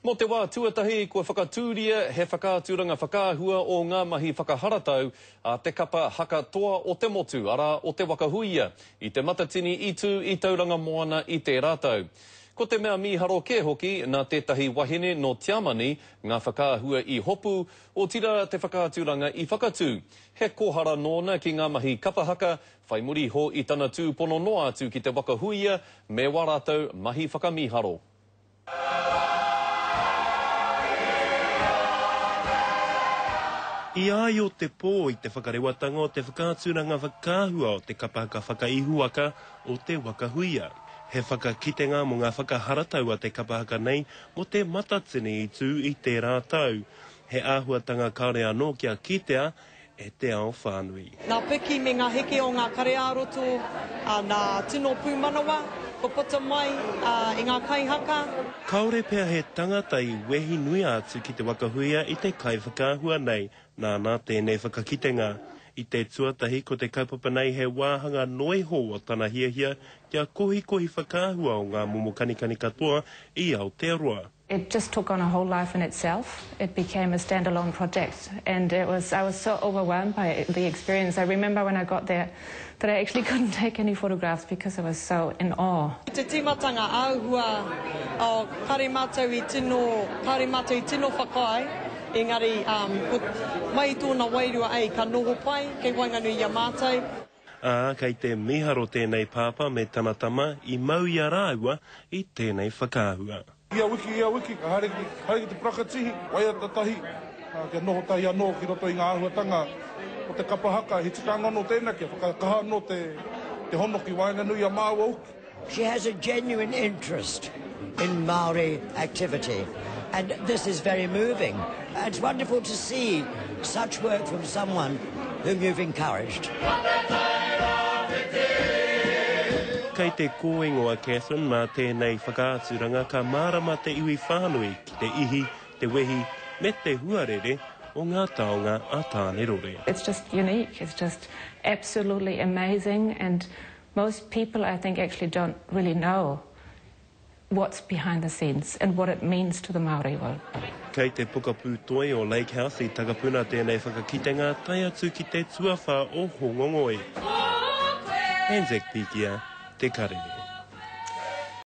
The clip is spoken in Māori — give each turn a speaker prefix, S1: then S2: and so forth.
S1: Mo te wā tuatahi, kua whakatūria he whakaaturanga whakaahua o ngā mahi whakaharatau a te kapa hakatoa o te motu, ara o te wakahuia, i te matatini i tū i tauranga moana i te rātau. Ko te mea miharo ke hoki nā tētahi wahine no Tiamani, ngā whakaahua i hopu, o tira te whakaaturanga i whakatū. He kohara nōna ki ngā mahi kapahaka, whai muri ho i tana tūpono noa atu ki te wakahuia, me wā rātau mahi whakamiharo.
S2: I ai o te pō i te whakarewatanga o te whakaaturanga whakaahua o te kapahaka whakaihuaka o te wakahuia. He whakakitenga mo ngā whakaharatau a te kapahaka nei mo te matatini i tū i te rātau. He āhuatanga kaore anō kia kitea e te ao whānui.
S3: Nā piki me ngā heke o ngā karearoto, nā tino pūmanawa, ko pota mai i ngā kaihaka.
S2: Kaore pea he tangata i wehi nui atu ki te wakahuia i te kai whakaahua nei, nā tēnei whakakitenga. I te tuatahi ko te kaupapa nei he wāhanga noiho o tana hiahia kia kohi whakaahua o ngā momo kanikani katoa i Aotearoa.
S4: It just took on a whole life in itself. It became a standalone project, and I was so overwhelmed by the experience. I remember when I got there that I actually couldn't take any photographs because I was so in awe.
S3: Te timatanga āhua o kare mātou i tino whakai, engari mai tōna wairua ai ka noho pai, kei wainganui ia mātou.
S2: Kei te miharo tēnei pāpā me tamatama i mau i araua i tēnei whakaahua.
S5: Ia wiki, ka hareki te prakatihi, waia tatahi, kia noho tahi anō ki roto i ngā āhuatanga o te kapahaka, he tika ngono tēnā kia whakakaha no te hono ki wainganui a Māua uki.
S6: She has a genuine interest in Māori activity, and this is very moving. It's wonderful to see such work from someone whom you've encouraged.
S2: Kei te kōingoa Catherine mā tēnei whakaaturanga ka mārama te iwi whānui ki te ihi, te wehi, me te huarere o ngā taonga a Tānerore.
S4: It's just unique. It's just absolutely amazing, and most people, I think, actually don't really know what's behind the scenes and what it means to the Māori world.
S2: Kei te pokapū toi o Lake House i takapuna tēnei whakakitenga tai atu ki te tuawha o Hongongoi. Anzac Pikia, te karere.